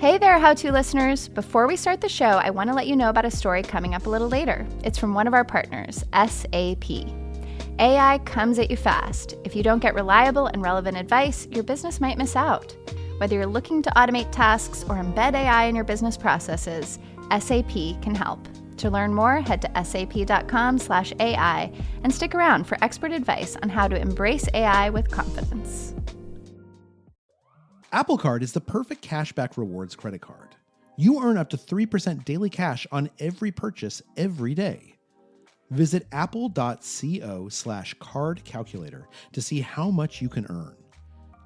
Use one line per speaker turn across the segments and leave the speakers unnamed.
Hey there, How To listeners. Before we start the show, I want to let you know about a story coming up a little later. It's from one of our partners, SAP. AI comes at you fast. If you don't get reliable and relevant advice, your business might miss out. Whether you're looking to automate tasks or embed AI in your business processes, SAP can help. To learn more, head to sap.com/AI and stick around for expert advice on how to embrace AI with confidence.
Apple Card is the perfect cashback rewards credit card. You earn up to 3% daily cash on every purchase every day. Visit apple.co/card calculator to see how much you can earn.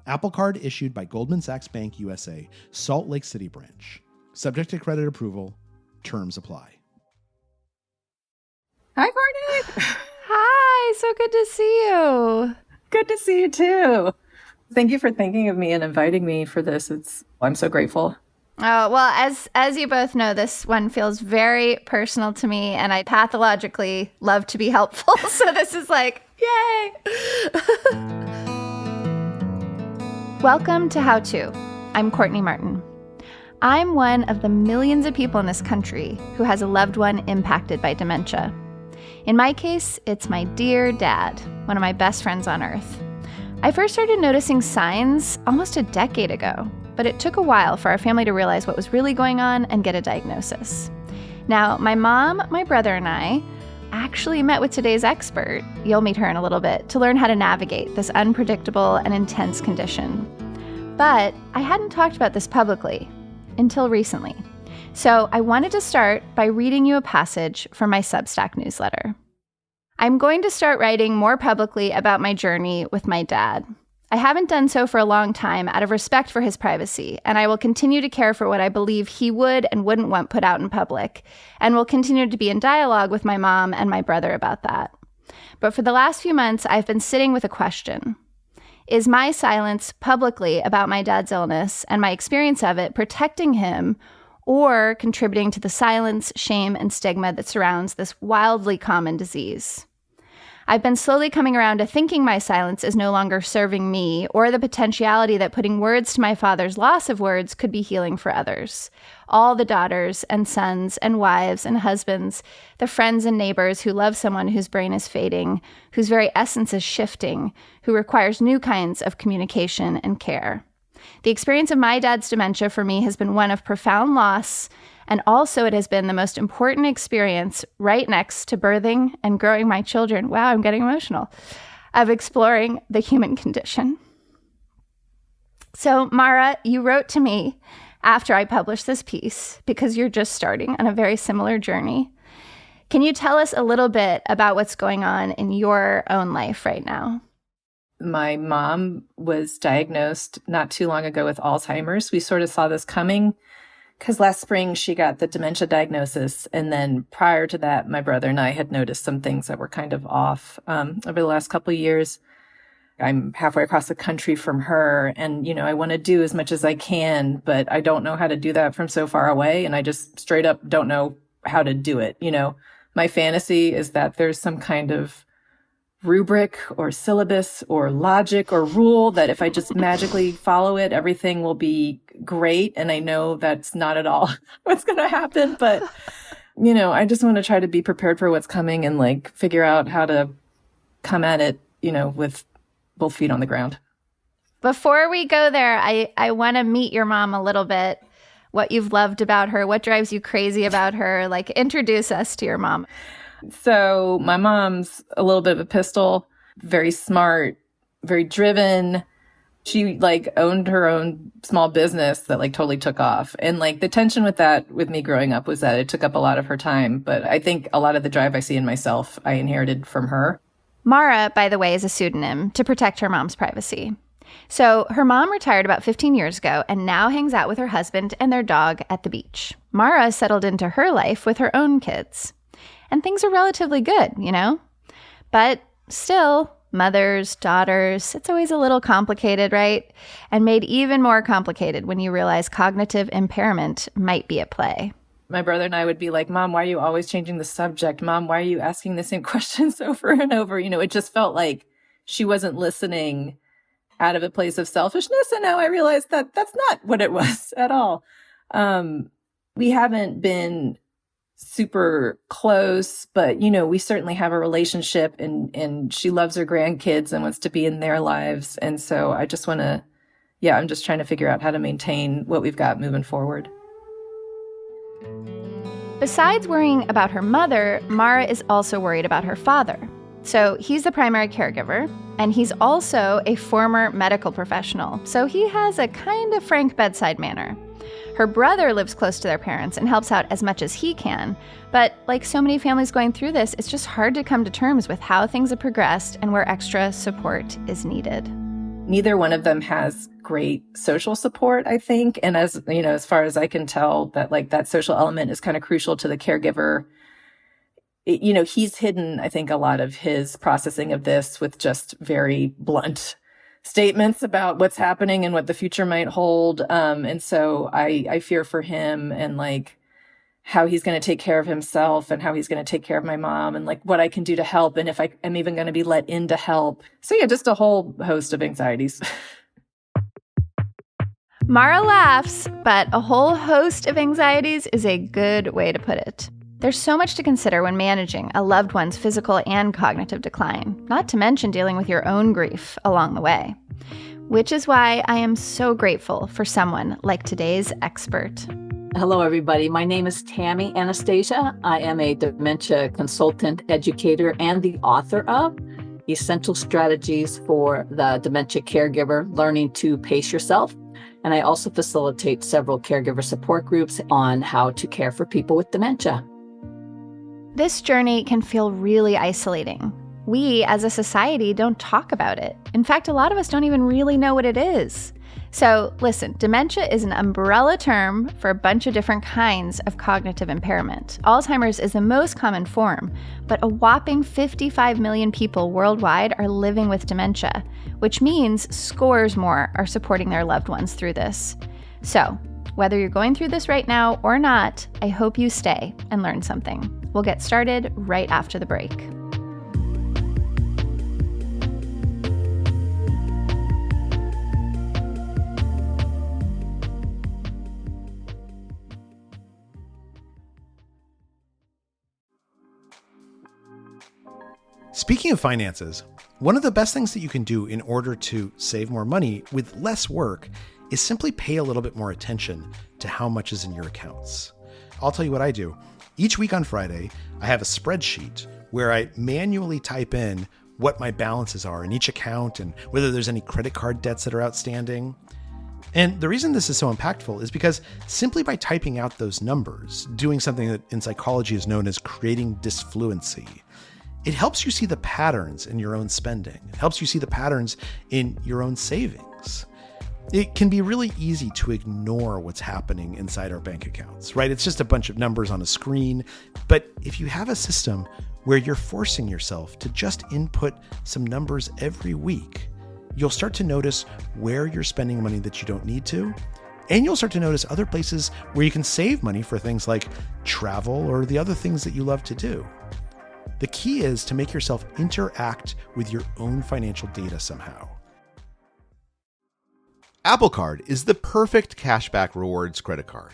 Apple Card issued by Goldman Sachs Bank USA, Salt Lake City branch. Subject to credit approval. Terms apply.
Hi, Courtney.
Hi, so good to see you.
Good to see you too. Thank you for thinking of me and inviting me for this. I'm so grateful.
Oh, well, as you both know, this one feels very personal to me, and I pathologically love to be helpful. So this is like, yay. Welcome to How To. I'm Courtney Martin. I'm one of the millions of people in this country who has a loved one impacted by dementia. In my case, it's my dear dad, one of my best friends on earth. I first started noticing signs almost a decade ago, but it took a while for our family to realize what was really going on and get a diagnosis. Now, my mom, my brother, and I actually met with today's expert, you'll meet her in a little bit, to learn how to navigate this unpredictable and intense condition. But I hadn't talked about this publicly until recently. So I wanted to start by reading you a passage from my Substack newsletter. I'm going to start writing more publicly about my journey with my dad. I haven't done so for a long time out of respect for his privacy, and I will continue to care for what I believe he would and wouldn't want put out in public, and will continue to be in dialogue with my mom and my brother about that. But for the last few months, I've been sitting with a question. Is my silence publicly about my dad's illness and my experience of it protecting him or contributing to the silence, shame, and stigma that surrounds this wildly common disease? I've been slowly coming around to thinking my silence is no longer serving me or the potentiality that putting words to my father's loss of words could be healing for others. All the daughters and sons and wives and husbands, the friends and neighbors who love someone whose brain is fading, whose very essence is shifting, who requires new kinds of communication and care. The experience of my dad's dementia for me has been one of profound loss, and also it has been the most important experience right next to birthing and growing my children. Wow, I'm getting emotional. Of exploring the human condition. So, Mara, you wrote to me after I published this piece because you're just starting on a very similar journey. Can you tell us a little bit about what's going on in your own life right now?
My mom was diagnosed not too long ago with Alzheimer's. We sort of saw this coming because last spring she got the dementia diagnosis. And then prior to that, my brother and I had noticed some things that were kind of off over the last couple of years. I'm halfway across the country from her. And, I want to do as much as I can, but I don't know how to do that from so far away. And I just straight up don't know how to do it. My fantasy is that there's some kind of rubric or syllabus or logic or rule that if I just magically follow it, everything will be great. And I know that's not at all what's going to happen. But, I just want to try to be prepared for what's coming and figure out how to come at it, with both feet on the ground.
Before we go there, I want to meet your mom a little bit. What you've loved about her, what drives you crazy about her, introduce us to your mom.
So my mom's a little bit of a pistol, very smart, very driven. She owned her own small business that totally took off. And the tension with that with me growing up was that it took up a lot of her time. But I think a lot of the drive I see in myself, I inherited from her.
Mara, by the way, is a pseudonym to protect her mom's privacy. So her mom retired about 15 years ago and now hangs out with her husband and their dog at the beach. Mara settled into her life with her own kids. And things are relatively good, But still, mothers, daughters, it's always a little complicated, right? And made even more complicated when you realize cognitive impairment might be at play.
My brother and I would be like, Mom, why are you always changing the subject? Mom, why are you asking the same questions over and over? It just felt like she wasn't listening out of a place of selfishness. And now I realize that that's not what it was at all. We haven't been super close, but we certainly have a relationship, and she loves her grandkids and wants to be in their lives. And so I just want to, I'm just trying to figure out how to maintain what we've got moving forward.
Besides worrying about her mother, Mara is also worried about her father. So he's the primary caregiver, and he's also a former medical professional, so he has a kind of frank bedside manner. Her brother lives close to their parents and helps out as much as he can, but like so many families going through this, it's just hard to come to terms with how things have progressed and where extra support is needed.
Neither one of them has great social support, I think. And as far as I can tell, that social element is kind of crucial to the caregiver. He's hidden, I think, a lot of his processing of this with just very blunt statements about what's happening and what the future might hold. And so I fear for him and how he's going to take care of himself and how he's going to take care of my mom and what I can do to help. And if I am even going to be let in to help. So just a whole host of anxieties.
Mara laughs, but a whole host of anxieties is a good way to put it. There's so much to consider when managing a loved one's physical and cognitive decline, not to mention dealing with your own grief along the way. Which is why I am so grateful for someone like today's expert.
Hello, everybody. My name is Tami Anastasia. I am a dementia consultant, educator, and the author of Essential Strategies for the Dementia Caregiver, Learning to Pace Yourself. And I also facilitate several caregiver support groups on how to care for people with dementia.
This journey can feel really isolating. We, as a society, don't talk about it. In fact, a lot of us don't even really know what it is. So listen, dementia is an umbrella term for a bunch of different kinds of cognitive impairment. Alzheimer's is the most common form, but a whopping 55 million people worldwide are living with dementia, which means scores more are supporting their loved ones through this. So, whether you're going through this right now or not, I hope you stay and learn something. We'll get started right after the break.
Speaking of finances, one of the best things that you can do in order to save more money with less work is simply pay a little bit more attention to how much is in your accounts. I'll tell you what I do. Each week on Friday, I have a spreadsheet where I manually type in what my balances are in each account and whether there's any credit card debts that are outstanding. And the reason this is so impactful is because simply by typing out those numbers, doing something that in psychology is known as creating disfluency, it helps you see the patterns in your own spending. It helps you see the patterns in your own savings. It can be really easy to ignore what's happening inside our bank accounts, right? It's just a bunch of numbers on a screen. But if you have a system where you're forcing yourself to just input some numbers every week, you'll start to notice where you're spending money that you don't need to. And you'll start to notice other places where you can save money for things like travel or the other things that you love to do. The key is to make yourself interact with your own financial data somehow.
Apple Card is the perfect cashback rewards credit card.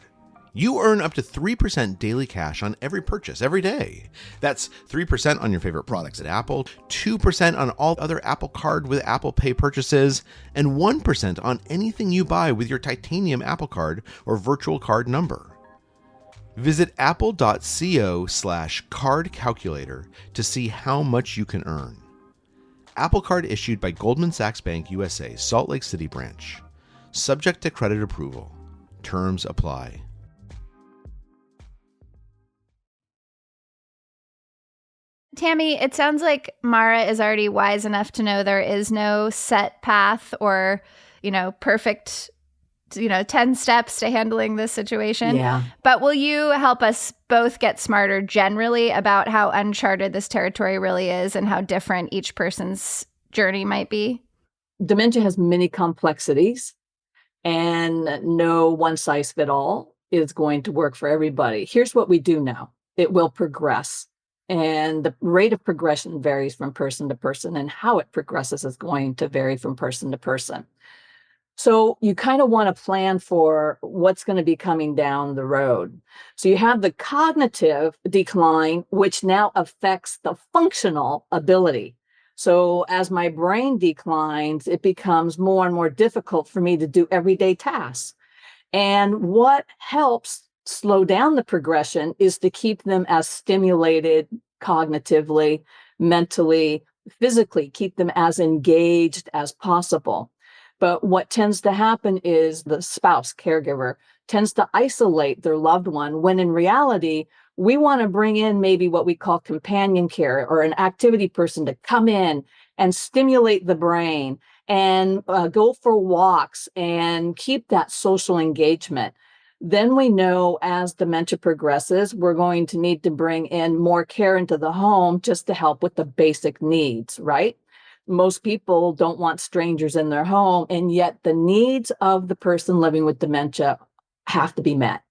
You earn up to 3% daily cash on every purchase every day. That's 3% on your favorite products at Apple, 2% on all other Apple Card with Apple Pay purchases, and 1% on anything you buy with your titanium Apple Card or virtual card number. Visit apple.co/card calculator to see how much you can earn. Apple Card issued by Goldman Sachs Bank USA, Salt Lake City branch. Subject to credit approval. Terms apply.
Tami, it sounds like Mara is already wise enough to know there is no set path or, perfect 10 steps to handling this situation.
Yeah.
But will you help us both get smarter generally about how uncharted this territory really is and how different each person's journey might be?
Dementia has many complexities, and no one size fit all is going to work for everybody. Here's what we do know. It will progress. And the rate of progression varies from person to person, and how it progresses is going to vary from person to person. So you kind of want to plan for what's going to be coming down the road. So you have the cognitive decline, which now affects the functional ability. So as my brain declines, it becomes more and more difficult for me to do everyday tasks. And what helps slow down the progression is to keep them as stimulated cognitively, mentally, physically, keep them as engaged as possible. But what tends to happen is the spouse, caregiver, tends to isolate their loved one when in reality, we want to bring in maybe what we call companion care or an activity person to come in and stimulate the brain and go for walks and keep that social engagement. Then we know as dementia progresses, we're going to need to bring in more care into the home just to help with the basic needs, right? Most people don't want strangers in their home, and yet the needs of the person living with dementia have to be met.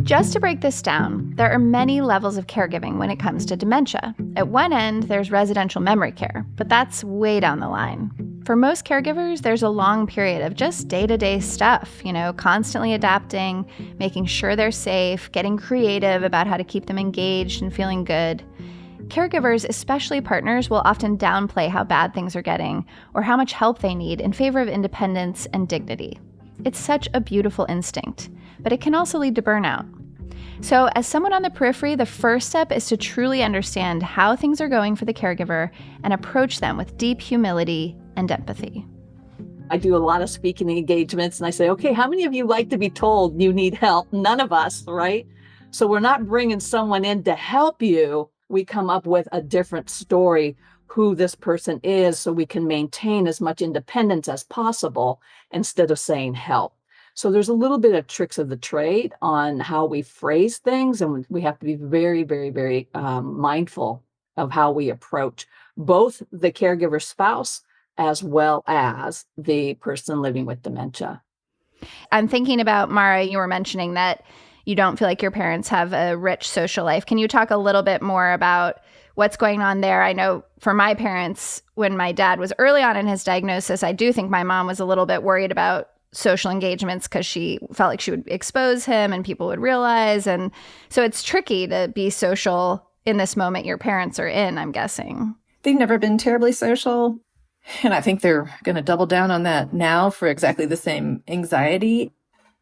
Just to break this down, there are many levels of caregiving when it comes to dementia. At one end, there's residential memory care, but that's way down the line. For most caregivers, there's a long period of just day-to-day stuff, constantly adapting, making sure they're safe, getting creative about how to keep them engaged and feeling good. Caregivers, especially partners, will often downplay how bad things are getting or how much help they need in favor of independence and dignity. It's such a beautiful instinct, but it can also lead to burnout. So as someone on the periphery, the first step is to truly understand how things are going for the caregiver and approach them with deep humility and empathy.
I do a lot of speaking engagements and I say, okay, how many of you like to be told you need help? None of us, right? So we're not bringing someone in to help you. We come up with a different story, who this person is, so we can maintain as much independence as possible instead of saying help. So there's a little bit of tricks of the trade on how we phrase things, and we have to be very, very, very mindful of how we approach both the caregiver spouse as well as the person living with dementia.
I'm thinking about, Mara, you were mentioning that you don't feel like your parents have a rich social life. Can you talk a little bit more about what's going on there? I know for my parents, when my dad was early on in his diagnosis, I do think my mom was a little bit worried about social engagements because she felt like she would expose him and people would realize. And so it's tricky to be social in this moment your parents are in, I'm guessing.
They've never been terribly social. And I think they're going to double down on that now for exactly the same anxiety.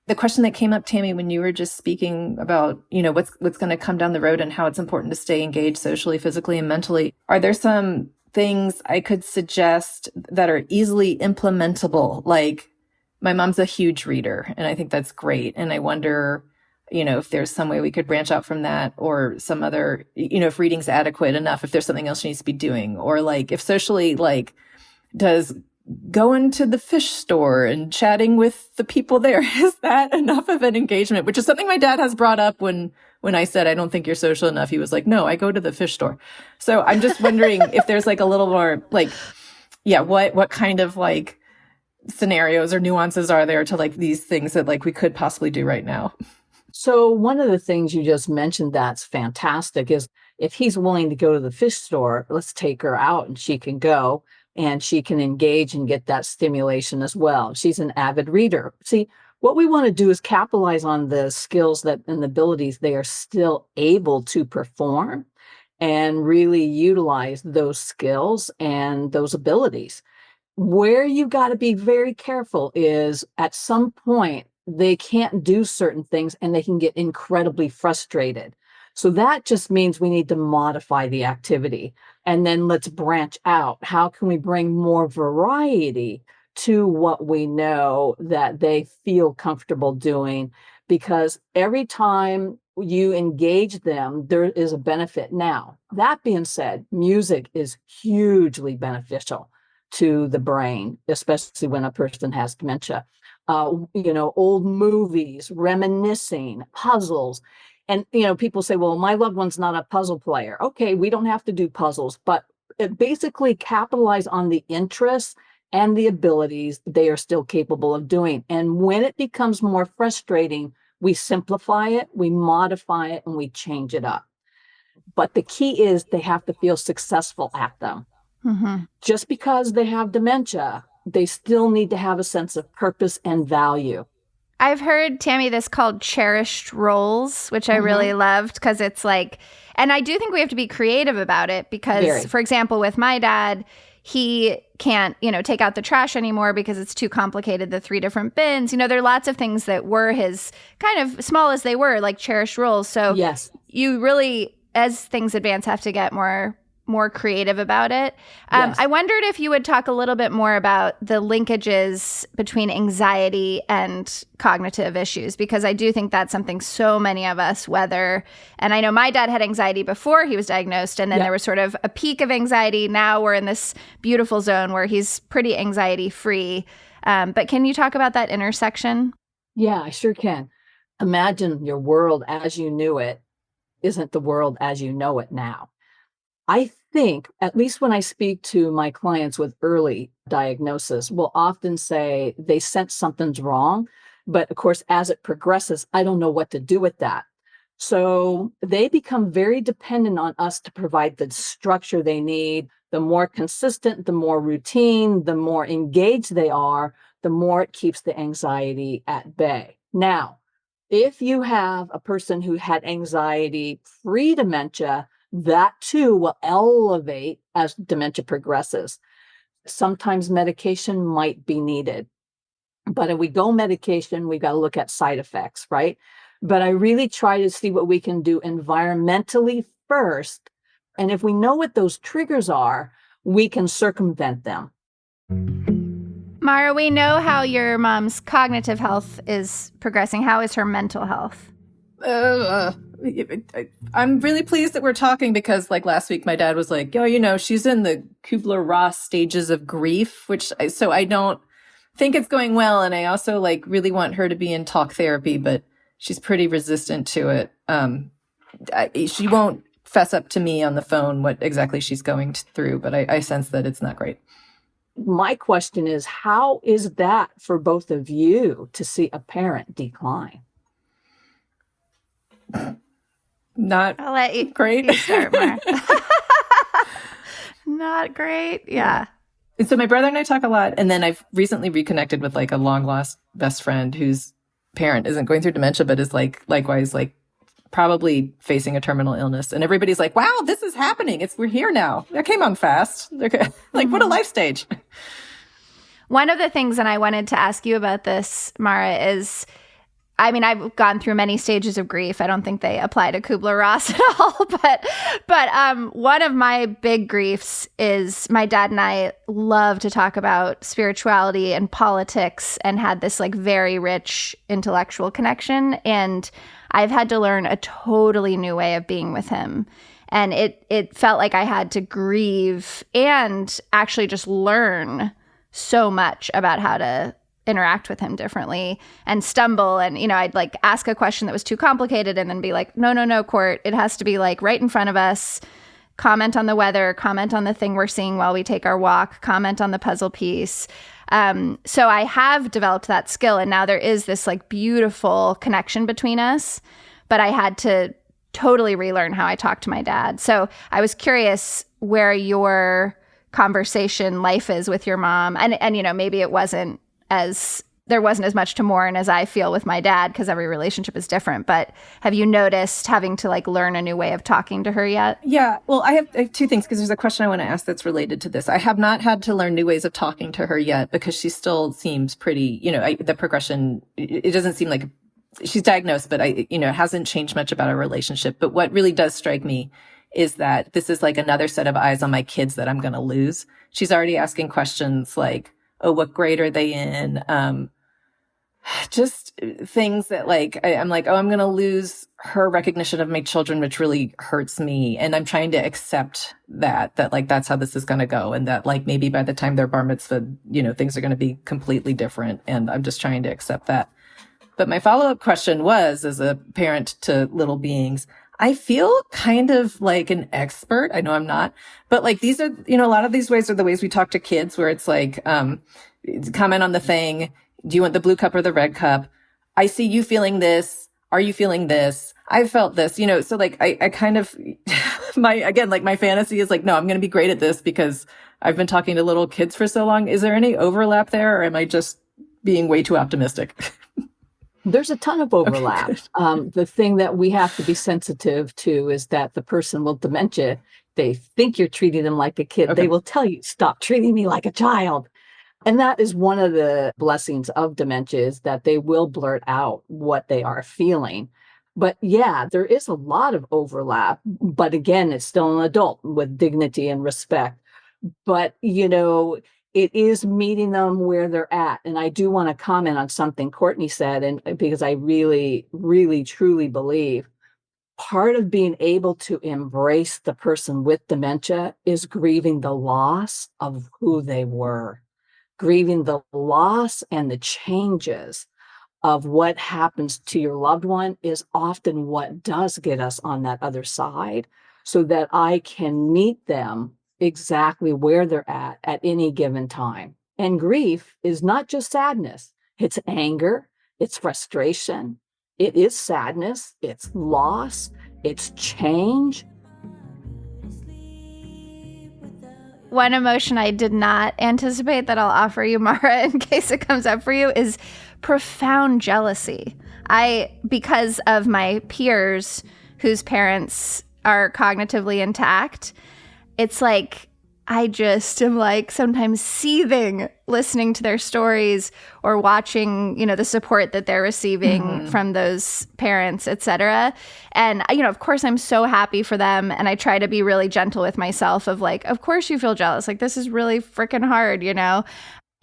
The question that came up, Tami, when you were just speaking about, what's going to come down the road and how it's important to stay engaged socially, physically, and mentally, are there some things I could suggest that are easily implementable? Like, my mom's a huge reader, and I think that's great. And I wonder, if there's some way we could branch out from that, or some other, if reading's adequate enough, if there's something else she needs to be doing, or like if socially, like, does going to the fish store and chatting with the people there, is that enough of an engagement? Which is something my dad has brought up when I said, I don't think you're social enough. He was like, no, I go to the fish store. So I'm just wondering if there's like a little more like, what kind of like scenarios or nuances are there to like these things that like we could possibly do right now?
So one of the things you just mentioned that's fantastic is if he's willing to go to the fish store, let's take her out and she can go and she can engage and get that stimulation as well. She's an avid reader. See, what we want to do is capitalize on the skills and the abilities they are still able to perform and really utilize those skills and those abilities. Where you got to be very careful is at some point, they can't do certain things and they can get incredibly frustrated. So that just means we need to modify the activity. And then let's branch out. How can we bring more variety to what we know that they feel comfortable doing? Because every time you engage them, there is a benefit. Now, that being said, music is hugely beneficial to the brain, especially when a person has dementia. Old movies, reminiscing, puzzles. And, people say, well, my loved one's not a puzzle player. Okay, we don't have to do puzzles, but basically capitalize on the interests and the abilities they are still capable of doing. And when it becomes more frustrating, we simplify it, we modify it, and we change it up. But the key is they have to feel successful at them.
Mm-hmm.
Just because they have dementia they still need to have a sense of purpose and value.
I've heard, Tami, this called cherished roles, which I really loved because it's like, and I do think we have to be creative about it because, for example, with my dad, he can't, take out the trash anymore because it's too complicated, the 3 different bins. There are lots of things that were his, kind of small as they were, like cherished roles. So you really, as things advance, have to get more creative about it. I wondered if you would talk a little bit more about the linkages between anxiety and cognitive issues, because I do think that's something so many of us weather. And I know my dad had anxiety before he was diagnosed, and then there was sort of a peak of anxiety. Now we're in this beautiful zone where he's pretty anxiety free. But can you talk about that intersection?
Yeah, I sure can. Imagine your world as you knew it isn't the world as you know it now. I think, at least when I speak to my clients with early diagnosis, will often say they sense something's wrong. But of course, as it progresses, I don't know what to do with that. So they become very dependent on us to provide the structure they need. The more consistent, the more routine, the more engaged they are, the more it keeps the anxiety at bay. Now, if you have a person who had anxiety-free dementia, that too will elevate as dementia progresses. Sometimes medication might be needed. But if we go medication, we've got to look at side effects, right? But I really try to see what we can do environmentally first. And if we know what those triggers are, we can circumvent them.
Mara, we know how your mom's cognitive health is progressing. How is her mental health?
I'm really pleased that we're talking because like last week, my dad was like, she's in the Kubler-Ross stages of grief, so I don't think it's going well. And I also like really want her to be in talk therapy, but she's pretty resistant to it. She won't fess up to me on the phone what exactly she's going through, but I sense that it's not great.
My question is, how is that for both of you to see a parent decline?
Not
I'll let you,
great.
You start, Mara. Not great. Yeah.
And so my brother and I talk a lot. And then I've recently reconnected with like a long lost best friend whose parent isn't going through dementia, but is like likewise like probably facing a terminal illness. And everybody's like, wow, this is happening. We're here now. That came on fast. Okay. Like what a life stage.
One of the things, and I wanted to ask you about this, Mara, is, I've gone through many stages of grief. I don't think they apply to Kubler-Ross at all. But one of my big griefs is my dad and I love to talk about spirituality and politics and had this like very rich intellectual connection. And I've had to learn a totally new way of being with him. And it felt like I had to grieve and actually just learn so much about how to interact with him differently and stumble. And, I'd like ask a question that was too complicated and then be like, no, Court, it has to be like right in front of us. Comment on the weather, comment on the thing we're seeing while we take our walk, comment on the puzzle piece. So I have developed that skill. And now there is this like beautiful connection between us, but I had to totally relearn how I talk to my dad. So I was curious where your conversation life is with your mom. And maybe there wasn't as much to mourn as I feel with my dad because every relationship is different. But have you noticed having to like learn a new way of talking to her yet? Yeah.
Well, I have 2 things because there's a question I want to ask that's related to this. I have not had to learn new ways of talking to her yet because she still seems pretty, the progression, it doesn't seem like she's diagnosed, but it hasn't changed much about our relationship. But what really does strike me is that this is like another set of eyes on my kids that I'm going to lose. She's already asking questions like, oh, what grade are they in? Just things that like, I'm like, oh, I'm going to lose her recognition of my children, which really hurts me. And I'm trying to accept that like, that's how this is going to go. And that like, maybe by the time they're bar mitzvah, things are going to be completely different. And I'm just trying to accept that. But my follow-up question was, as a parent to little beings, I feel kind of like an expert. I know I'm not, but like these are, a lot of these ways are the ways we talk to kids where it's like, comment on the thing. Do you want the blue cup or the red cup? I see you feeling this. Are you feeling this? I felt this, so like I kind of, my fantasy is like, no, I'm going to be great at this because I've been talking to little kids for so long. Is there any overlap there, or am I just being way too optimistic?
There's a ton of overlap.
Okay,
The thing that we have to be sensitive to is that the person with dementia, they think you're treating them like a kid.
Okay.
They will tell you, stop treating me like a child. And that is one of the blessings of dementia, is that they will blurt out what they are feeling. But yeah, there is a lot of overlap. But again, it's still an adult with dignity and respect. But, it is meeting them where they're at. And I do want to comment on something Courtney said, and because I really, really, truly believe part of being able to embrace the person with dementia is grieving the loss of who they were, grieving the loss and the changes of what happens to your loved one is often what does get us on that other side, so that I can meet them exactly where they're at any given time. And grief is not just sadness. It's anger, it's frustration, it is sadness, it's loss, it's change.
One emotion I did not anticipate that I'll offer you, Mara, in case it comes up for you, is profound jealousy. Because of my peers whose parents are cognitively intact, it's like I just am like sometimes seething listening to their stories or watching, the support that they're receiving from those parents, et cetera. And, of course, I'm so happy for them. And I try to be really gentle with myself of like, of course you feel jealous. Like, this is really freaking hard,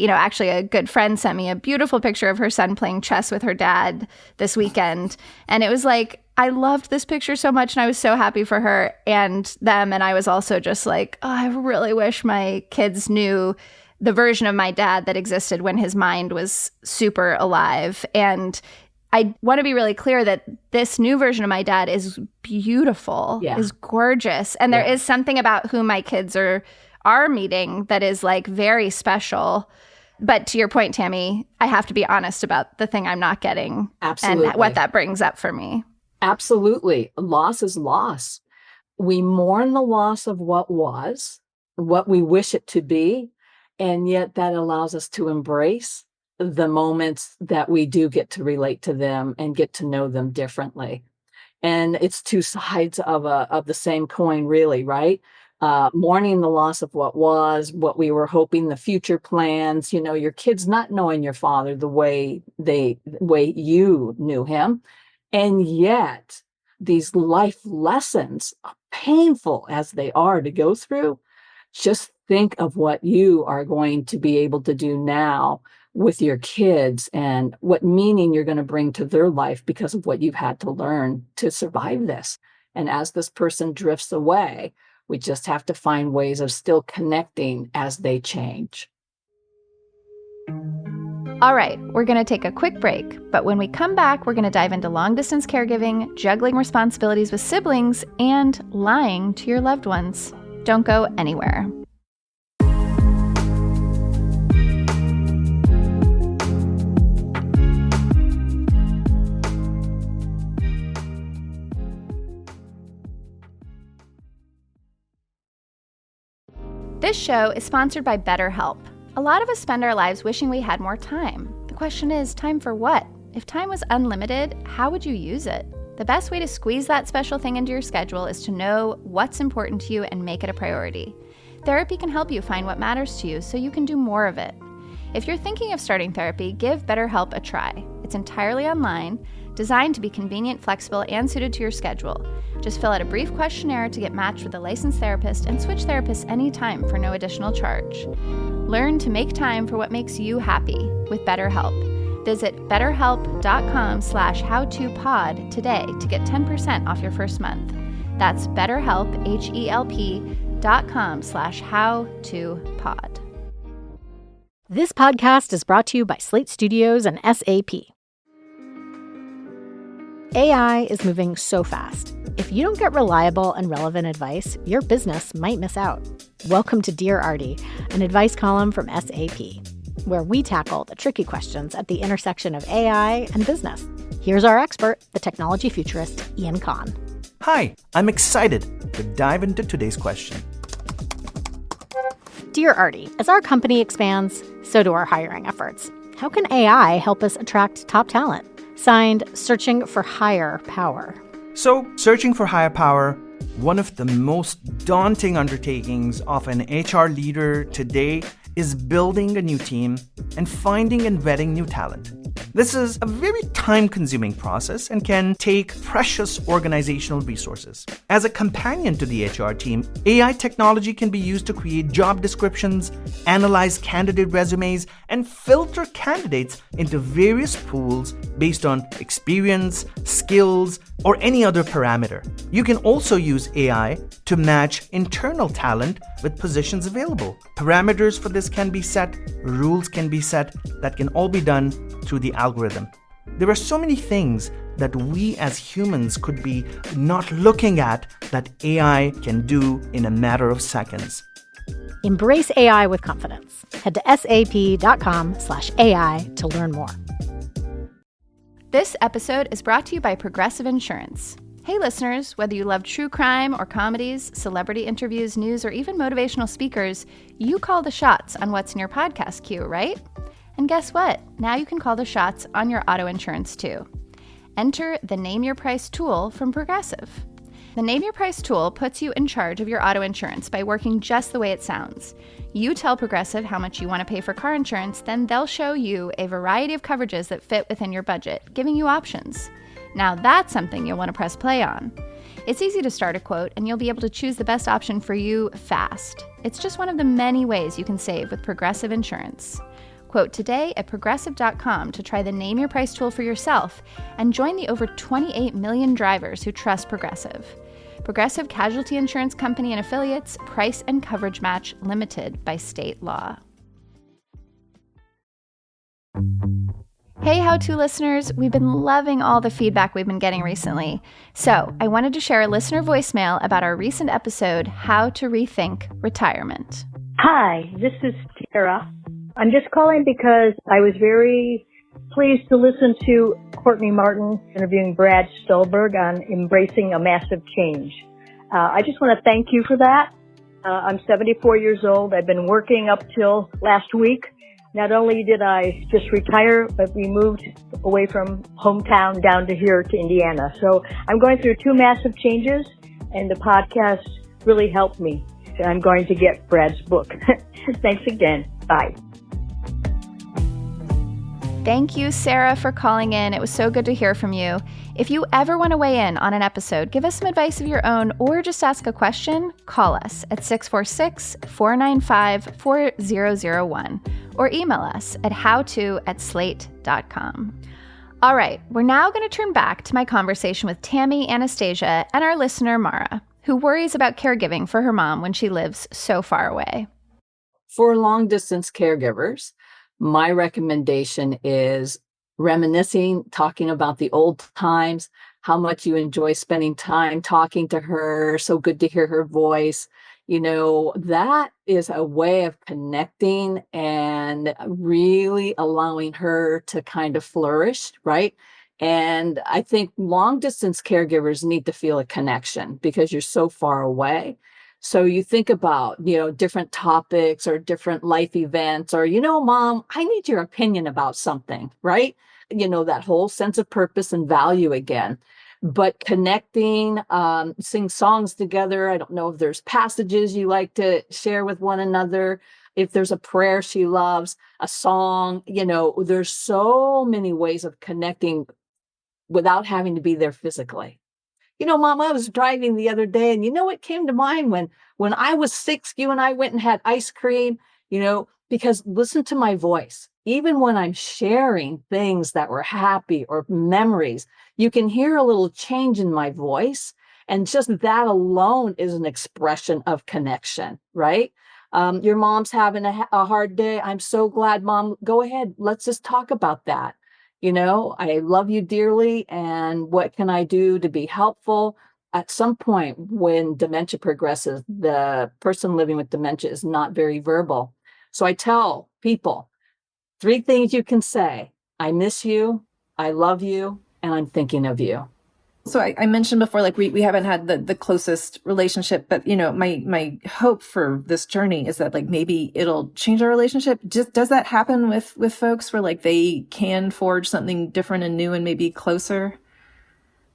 Actually, a good friend sent me a beautiful picture of her son playing chess with her dad this weekend. And it was like, I loved this picture so much, and I was so happy for her and them. And I was also just like, oh, I really wish my kids knew the version of my dad that existed when his mind was super alive. And I want to be really clear that this new version of my dad is beautiful, is gorgeous. And there is something about who my kids are meeting that is like very special. But to your point, Tami, I have to be honest about the thing I'm not getting.
Absolutely.
And what that brings up for me.
Absolutely. Loss is loss. We mourn the loss of what was, what we wish it to be, and yet that allows us to embrace the moments that we do get to relate to them and get to know them differently. And it's two sides of the same coin, really, right? Mourning the loss of what was, what we were hoping, the future plans, your kids not knowing your father the way you knew him. And yet these life lessons, painful as they are to go through, just think of what you are going to be able to do now with your kids and what meaning you're going to bring to their life because of what you've had to learn to survive this. And as this person drifts away, we just have to find ways of still connecting as they change.
All right, we're going to take a quick break, but when we come back, we're going to dive into long-distance caregiving, juggling responsibilities with siblings, and lying to your loved ones. Don't go anywhere. This show is sponsored by BetterHelp. A lot of us spend our lives wishing we had more time. The question is, time for what? If time was unlimited, how would you use it? The best way to squeeze that special thing into your schedule is to know what's important to you and make it a priority. Therapy can help you find what matters to you so you can do more of it. If you're thinking of starting therapy, give BetterHelp a try. It's entirely online, designed to be convenient, flexible, and suited to your schedule. Just fill out a brief questionnaire to get matched with a licensed therapist and switch therapists anytime for no additional charge. Learn to make time for what makes you happy with BetterHelp. Visit betterhelp.com/howtopod today to get 10% off your first month. That's BetterHelp, HELP.com/howtopod.
This podcast is brought to you by Slate Studios and SAP. AI is moving so fast. If you don't get reliable and relevant advice, your business might miss out. Welcome to Dear Artie, an advice column from SAP, where we tackle the tricky questions at the intersection of AI and business. Here's our expert, the technology futurist, Ian Kahn.
Hi, I'm excited to dive into today's question.
Dear Artie, as our company expands, so do our hiring efforts. How can AI help us attract top talent? Signed, Searching for Higher Power.
So, searching for higher power, one of the most daunting undertakings of an HR leader today is building a new team and finding and vetting new talent. This is a very time-consuming process and can take precious organizational resources. As a companion to the HR team, AI technology can be used to create job descriptions, analyze candidate resumes, and filter candidates into various pools based on experience, skills, or any other parameter. You can also use AI to match internal talent with positions available. Parameters for this can be set, rules can be set, that can all be done through the algorithm. There are so many things that we as humans could be not looking at that AI can do in a matter of seconds.
Embrace AI with confidence. Head to sap.com/AI to learn more.
This episode is brought to you by Progressive Insurance. Hey listeners, whether you love true crime or comedies, celebrity interviews, news, or even motivational speakers, you call the shots on what's in your podcast queue, right? And guess what? Now you can call the shots on your auto insurance too. Enter the Name Your Price tool from Progressive. The Name Your Price tool puts you in charge of your auto insurance by working just the way it sounds. You tell Progressive how much you want to pay for car insurance, then they'll show you a variety of coverages that fit within your budget, giving you options. Now that's something you'll want to press play on. It's easy to start a quote, and you'll be able to choose the best option for you fast. It's just one of the many ways you can save with Progressive Insurance. Quote today at progressive.com to try the Name Your Price tool for yourself and join the over 28 million drivers who trust Progressive. Progressive Casualty Insurance Company and Affiliates, price and coverage match limited by state law. Hey, How To listeners, we've been loving all the feedback we've been getting recently. So I wanted to share a listener voicemail about our recent episode, How to Rethink Retirement.
Hi, this is Tara. I'm just calling because I was very pleased to listen to Courtney Martin interviewing Brad Stolberg on embracing a massive change. I just want to thank you for that. I'm 74 years old. I've been working up till last week. Not only did I just retire, but we moved away from hometown down to here to Indiana. So I'm going through two massive changes, and the podcast really helped me. I'm going to get Brad's book. Thanks again. Bye.
Thank you, Sarah, for calling in. It was so good to hear from you. If you ever want to weigh in on an episode, give us some advice of your own, or just ask a question, call us at 646-495-4001 or email us at howto@slate.com. All right, we're now going to turn back to my conversation with Tami Anastasia and our listener, Mara, who worries about caregiving for her mom when she lives so far away.
For long-distance caregivers, my recommendation is reminiscing, talking about the old times, how much you enjoy spending time talking to her. So good to hear her voice. You know, that is a way of connecting and really allowing her to kind of flourish, right? And I think long distance caregivers need to feel a connection because you're so far away. So you think about, different topics or different life events or, Mom, I need your opinion about something, right? That whole sense of purpose and value again. But connecting, sing songs together. I don't know if there's passages you like to share with one another. If there's a prayer she loves, a song, there's so many ways of connecting without having to be there physically. Mom, I was driving the other day and what came to mind when I was 6, you and I went and had ice cream, because listen to my voice. Even when I'm sharing things that were happy or memories, you can hear a little change in my voice. And just that alone is an expression of connection, right? Your mom's having a hard day. I'm so glad, Mom. Go ahead. Let's just talk about that. I love you dearly. And what can I do to be helpful? At some point when dementia progresses, the person living with dementia is not very verbal. So I tell people 3 things you can say. I miss you, I love you, and I'm thinking of you.
So I mentioned before, like we haven't had the closest relationship, but my hope for this journey is that like maybe it'll change our relationship. Just does that happen with folks where like they can forge something different and new and maybe closer?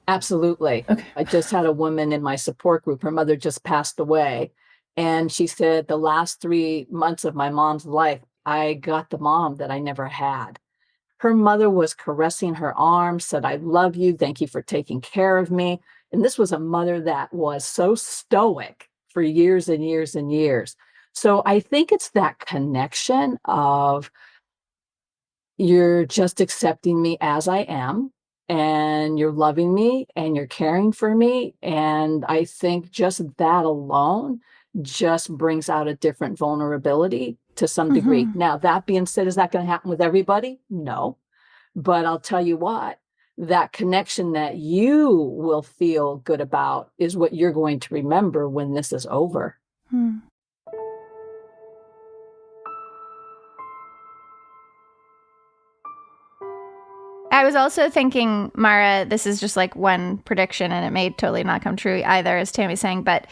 Absolutely.
Okay.
I just had a woman in my support group. Her mother just passed away. And she said, the last 3 months of my mom's life, I got the mom that I never had. Her mother was caressing her arm, said, I love you. Thank you for taking care of me. And this was a mother that was so stoic for years and years and years. So I think it's that connection of you're just accepting me as I am, and you're loving me and you're caring for me. And I think just that alone just brings out a different vulnerability to some degree. Now, that being said, is that going to happen with everybody? No. But I'll tell you what, that connection that you will feel good about is what you're going to remember when this is over.
I was also thinking, Mara, this is just like one prediction and it may totally not come true either, as Tami's saying, but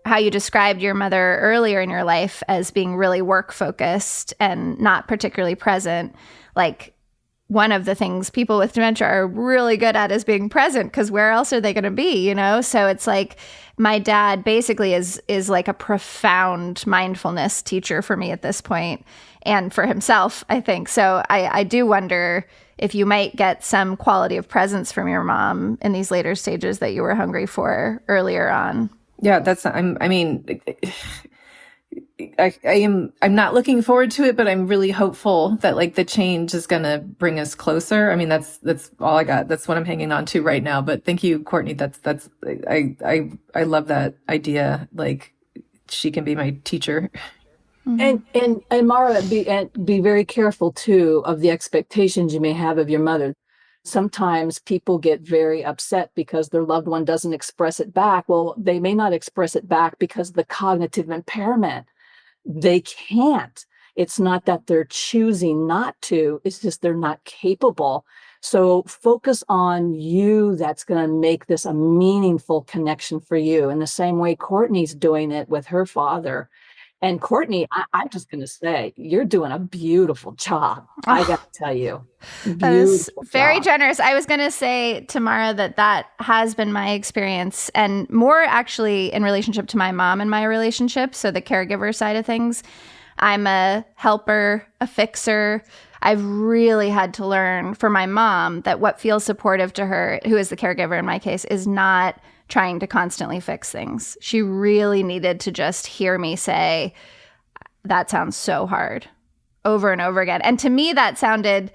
how you described your mother earlier in your life as being really work focused and not particularly present. Like, one of the things people with dementia are really good at is being present, because where else are they going to be, you know? So it's like my dad basically is like a profound mindfulness teacher for me at this point, and for himself, I think. So I do wonder if you might get some quality of presence from your mom in these later stages that you were hungry for earlier on.
Yeah, I'm not looking forward to it, but I'm really hopeful that like the change is going to bring us closer. I mean, that's all I got. That's what I'm hanging on to right now. But thank you, Courtney. I love that idea. Like, she can be my teacher.
And Mara, be very careful too of the expectations you may have of your mother. Sometimes people get very upset because their loved one doesn't express it back. Well, they may not express it back because of the cognitive impairment. They can't. It's not that they're choosing not to, it's just they're not capable. So focus on you. That's going to make this a meaningful connection for you. In the same way Courtney's doing it with her father. And Courtney, I'm just going to say, you're doing a beautiful job. I got to tell you.
That is very generous. I was going to say to Mara that has been my experience, and more actually in relationship to my mom and my relationship. So the caregiver side of things. I'm a helper, a fixer. I've really had to learn for my mom that what feels supportive to her, who is the caregiver in my case, is not trying to constantly fix things. She really needed to just hear me say, that sounds so hard, over and over again. And to me, that sounded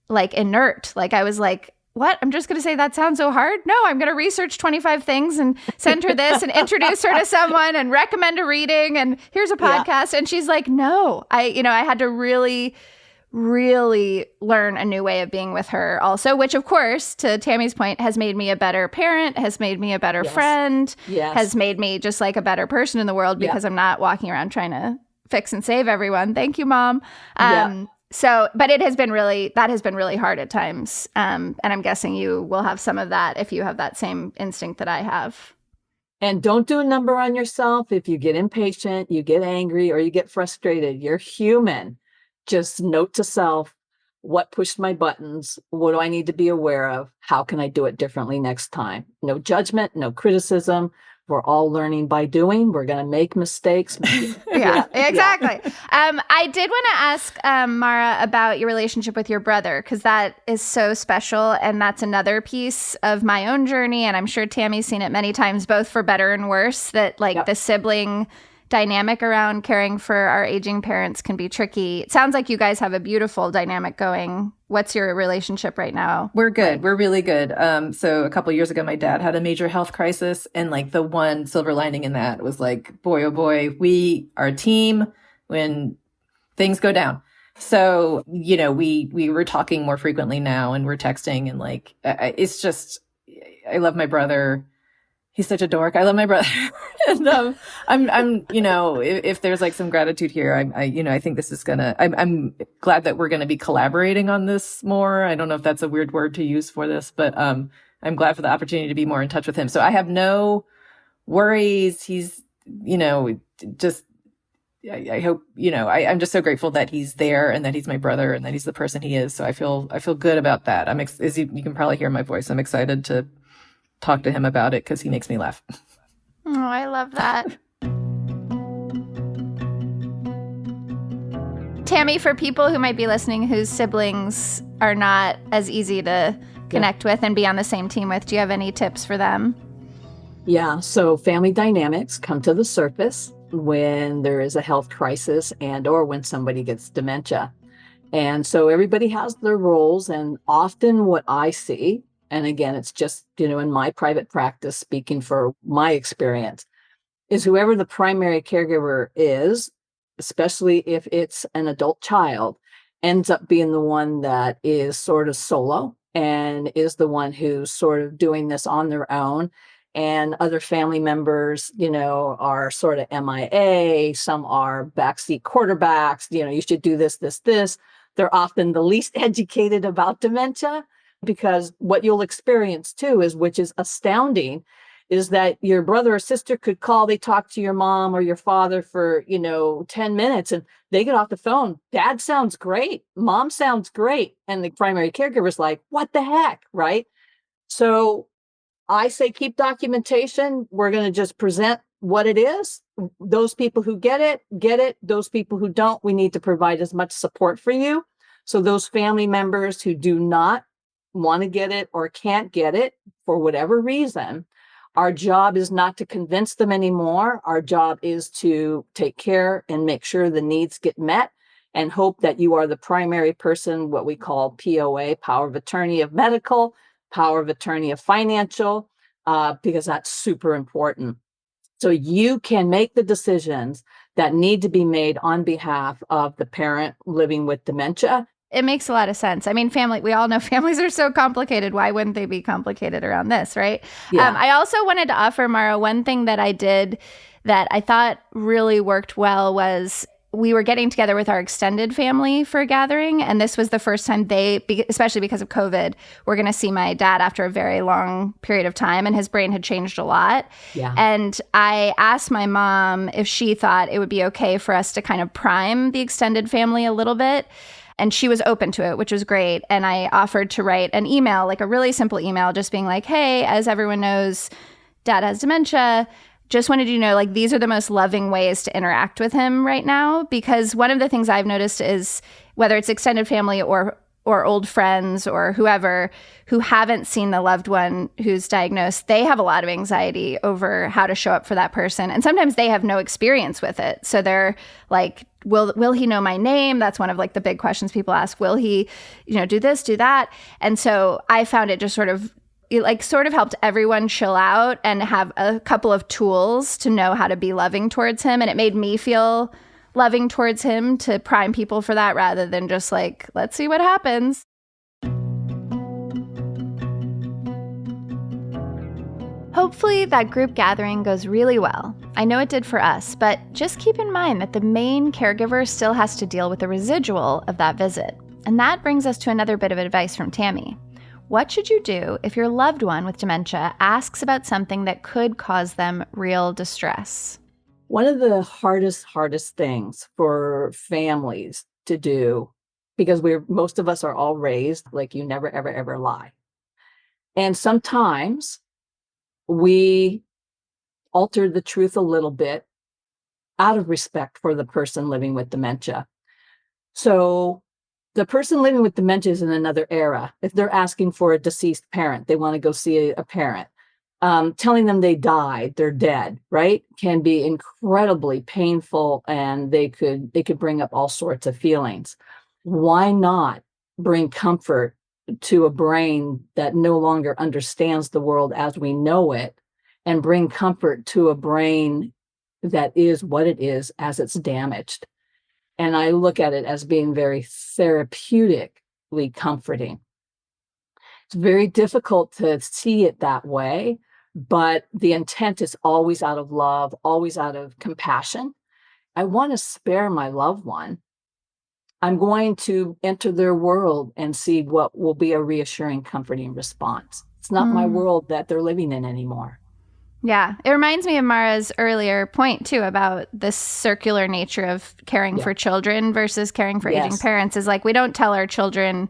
like inert. Like I was like, what? I'm just going to say that sounds so hard? No, I'm going to research 25 things and send her this and introduce her to someone and recommend a reading and here's a podcast. Yeah. And she's like, no, I had to really learn a new way of being with her also, which of course, to Tami's point, has made me a better parent, has made me a better friend, has made me just like a better person in the world because I'm not walking around trying to fix and save everyone. Thank you, Mom. So, but that has been really hard at times. And I'm guessing you will have some of that if you have that same instinct that I have.
And don't do a number on yourself. If you get impatient, you get angry, or you get frustrated, you're human. Just note to self, what pushed my buttons? What do I need to be aware of? How can I do it differently next time? No judgment, no criticism. We're all learning by doing. We're going to make mistakes.
Yeah, exactly. I did want to ask Mara about your relationship with your brother, because that is so special. And that's another piece of my own journey. And I'm sure Tami's seen it many times, both for better and worse, that like the sibling dynamic around caring for our aging parents can be tricky. It sounds like you guys have a beautiful dynamic going. What's your relationship right now?
We're good. We're really good. So a couple of years ago, my dad had a major health crisis. And like the one silver lining in that was like, boy, oh boy, we are a team when things go down. So, we were talking more frequently now, and we're texting, and like, it's just, I love my brother. He's such a dork. I love my brother. And I'm, if there's like some gratitude here, I think this is I'm glad that we're gonna be collaborating on this more. I don't know if that's a weird word to use for this, but I'm glad for the opportunity to be more in touch with him. So I have no worries. He's, just, I hope, I'm just so grateful that he's there and that he's my brother and that he's the person he is. So I feel good about that. As you can probably hear my voice, I'm excited to talk to him about it because he makes me laugh.
Oh, I love that. Tami, for people who might be listening whose siblings are not as easy to connect with and be on the same team with, do you have any tips for them?
Yeah, so family dynamics come to the surface when there is a health crisis and or when somebody gets dementia. And so everybody has their roles, and often what I see, and again, it's just, in my private practice, speaking for my experience, is whoever the primary caregiver is, especially if it's an adult child, ends up being the one that is sort of solo and is the one who's sort of doing this on their own. And other family members, are sort of MIA. Some are backseat quarterbacks. You should do this, this, this. They're often the least educated about dementia, because what you'll experience too which is astounding, is that your brother or sister could call, they talk to your mom or your father for, 10 minutes and they get off the phone. Dad sounds great. Mom sounds great. And the primary caregiver is like, what the heck, right? So I say keep documentation. We're going to just present what it is. Those people who get it, get it. Those people who don't, we need to provide as much support for you. So those family members who do not want to get it or can't get it for whatever reason, our job is not to convince them anymore. Our job is to take care and make sure the needs get met and hope that you are the primary person, what we call POA, power of attorney of medical, power of attorney of financial, because that's super important. So you can make the decisions that need to be made on behalf of the parent living with dementia.
It makes a lot of sense. I mean, we all know families are so complicated. Why wouldn't they be complicated around this, right?
Yeah.
I also wanted to offer, Mara, one thing that I did that I thought really worked well was we were getting together with our extended family for a gathering. And this was the first time especially because of COVID, were going to see my dad after a very long period of time. And his brain had changed a lot.
Yeah.
And I asked my mom if she thought it would be okay for us to kind of prime the extended family a little bit. And she was open to it, which was great. And I offered to write an email, like a really simple email, just being like, hey, as everyone knows, Dad has dementia. Just wanted you to know, like, these are the most loving ways to interact with him right now. Because one of the things I've noticed is whether it's extended family or old friends or whoever who haven't seen the loved one who's diagnosed, they have a lot of anxiety over how to show up for that person. And sometimes they have no experience with it. So they're like, will he know my name? That's one of like the big questions people ask. Will he, do this, do that? And so I found it just sort of helped everyone chill out and have a couple of tools to know how to be loving towards him. And it made me feel loving towards him to prime people for that rather than just like, let's see what happens. Hopefully that group gathering goes really well. I know it did for us, but just keep in mind that the main caregiver still has to deal with the residual of that visit. And that brings us to another bit of advice from Tami. What should you do if your loved one with dementia asks about something that could cause them real distress?
One of the hardest things for families to do, because most of us are all raised like you never, ever, ever lie. And sometimes we alter the truth a little bit out of respect for the person living with dementia. So the person living with dementia is in another era. If they're asking for a deceased parent, they want to go see a parent. Telling them they died, they're dead, right? Can be incredibly painful, and they could bring up all sorts of feelings. Why not bring comfort to a brain that no longer understands the world as we know it, and bring comfort to a brain that is what it is as it's damaged? And I look at it as being very therapeutically comforting. It's very difficult to see it that way, but the intent is always out of love, always out of compassion. I want to spare my loved one. I'm going to enter their world and see what will be a reassuring, comforting response. It's not my world that they're living in anymore.
Yeah. It reminds me of Mara's earlier point, too, about the circular nature of caring for children versus caring for aging parents. Is like, we don't tell our children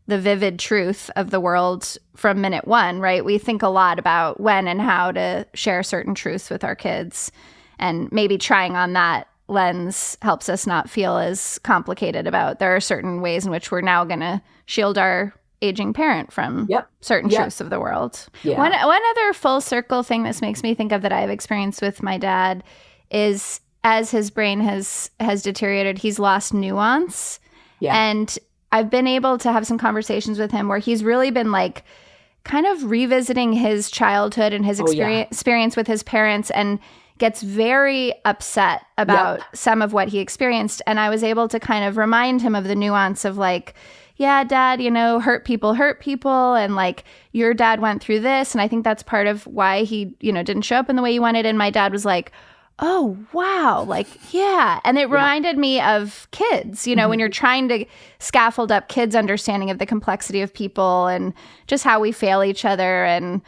the vivid truth of the world from minute one, right? We think a lot about when and how to share certain truths with our kids. And maybe trying on that lens helps us not feel as complicated about there are certain ways in which we're now going to shield our aging parent from certain truths of the world. Yeah. One other full circle thing this makes me think of that I've experienced with my dad is as his brain has deteriorated, he's lost nuance. Yeah. And I've been able to have some conversations with him where he's really been like kind of revisiting his childhood and his experience with his parents, and gets very upset about some of what he experienced. And I was able to kind of remind him of the nuance of like, yeah, Dad, hurt people. And like, your dad went through this. And I think that's part of why he, didn't show up in the way you wanted. And my dad was like, oh, wow. Like, yeah. And it reminded me of kids, when you're trying to scaffold up kids' understanding of the complexity of people and just how we fail each other and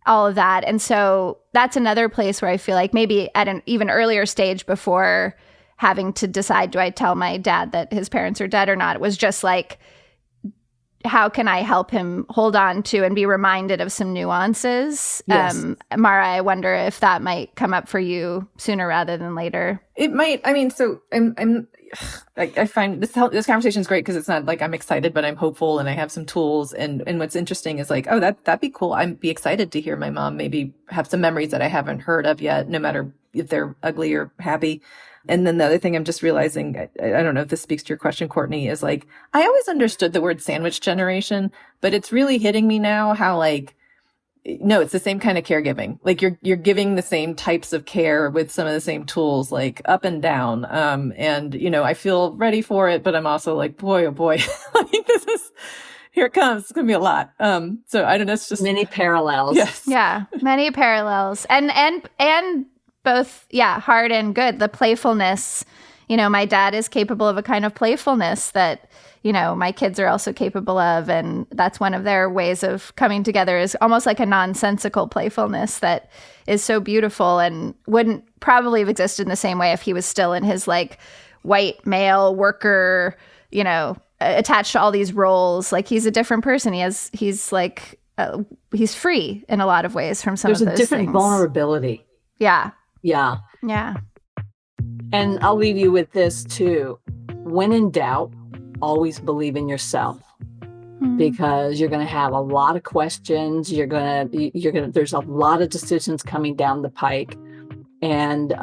all of that. And so that's another place where I feel like maybe at an even earlier stage before having to decide, do I tell my dad that his parents are dead or not? It was just like, how can I help him hold on to and be reminded of some nuances? Yes. Mara, I wonder if that might come up for you sooner rather than later.
It might. I mean, so I find this conversation is great because it's not like I'm excited, but I'm hopeful and I have some tools. And what's interesting is like, oh, that'd be cool. I'd be excited to hear my mom maybe have some memories that I haven't heard of yet, no matter if they're ugly or happy. And then the other thing I'm just realizing, I don't know if this speaks to your question, Courtney, is like, I always understood the word sandwich generation, but it's really hitting me now how like, no, it's the same kind of caregiving. Like you're giving the same types of care with some of the same tools, like up and down. And I feel ready for it, but I'm also like, boy, oh boy, like here it comes. It's going to be a lot. So I don't know. It's just
many parallels.
Yes.
Yeah. Many parallels and both, hard and good. The playfulness, my dad is capable of a kind of playfulness that, my kids are also capable of. And that's one of their ways of coming together, is almost like a nonsensical playfulness that is so beautiful and wouldn't probably have existed in the same way if he was still in his like white male worker, attached to all these roles. Like he's a different person. He's free in a lot of ways from some of those things.
There's a different vulnerability.
Yeah.
Yeah.
Yeah.
And I'll leave you with this too. When in doubt, always believe in yourself, because you're going to have a lot of questions. There's a lot of decisions coming down the pike, and,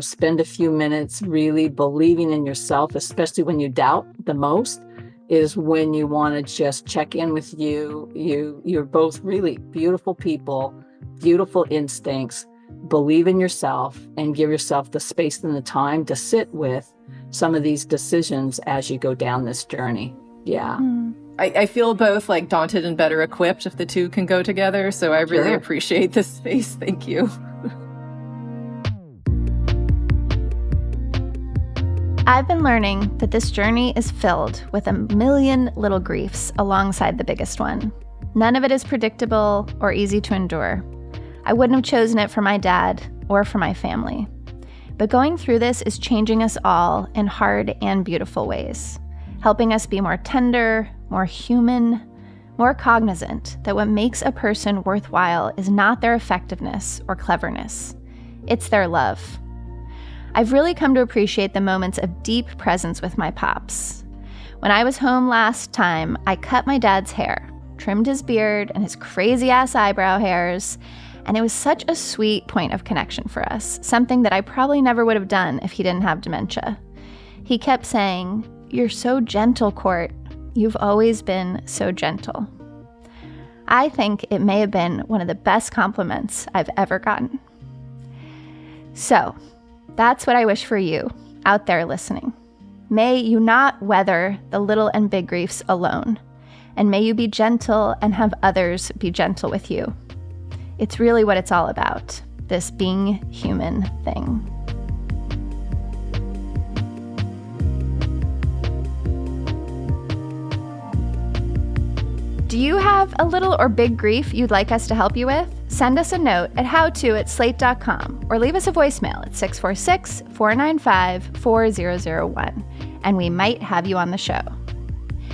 spend a few minutes really believing in yourself, especially when you doubt the most, is when you want to just check in with you. You're both really beautiful people, beautiful instincts. Believe in yourself and give yourself the space and the time to sit with some of these decisions as you go down this journey. Yeah.
I feel both like daunted and better equipped if the two can go together. So I really appreciate this space. Thank you.
I've been learning that this journey is filled with a million little griefs alongside the biggest one. None of it is predictable or easy to endure. I wouldn't have chosen it for my dad or for my family. But going through this is changing us all in hard and beautiful ways, helping us be more tender, more human, more cognizant that what makes a person worthwhile is not their effectiveness or cleverness. It's their love. I've really come to appreciate the moments of deep presence with my pops. When I was home last time, I cut my dad's hair, trimmed his beard and his crazy-ass eyebrow hairs, and it was such a sweet point of connection for us, something that I probably never would have done if he didn't have dementia. He kept saying, "You're so gentle, Court. You've always been so gentle." I think it may have been one of the best compliments I've ever gotten. So, that's what I wish for you out there listening. May you not weather the little and big griefs alone, and may you be gentle and have others be gentle with you. It's really what it's all about, this being human thing. Do you have a little or big grief you'd like us to help you with? Send us a note at howto@slate.com or leave us a voicemail at 646-495-4001, and we might have you on the show.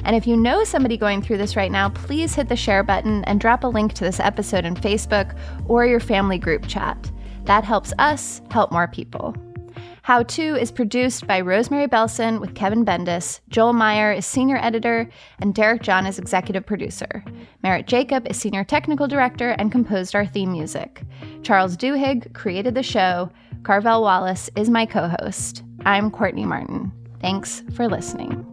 And if you know somebody going through this right now, please hit the share button and drop a link to this episode in Facebook or your family group chat. That helps us help more people. How To is produced by Rosemary Belson with Kevin Bendis. Joel Meyer is senior editor, and Derek John is executive producer. Merritt Jacob is senior technical director and composed our theme music. Charles Duhigg created the show. Carvel Wallace is my co-host. I'm Courtney Martin. Thanks for listening.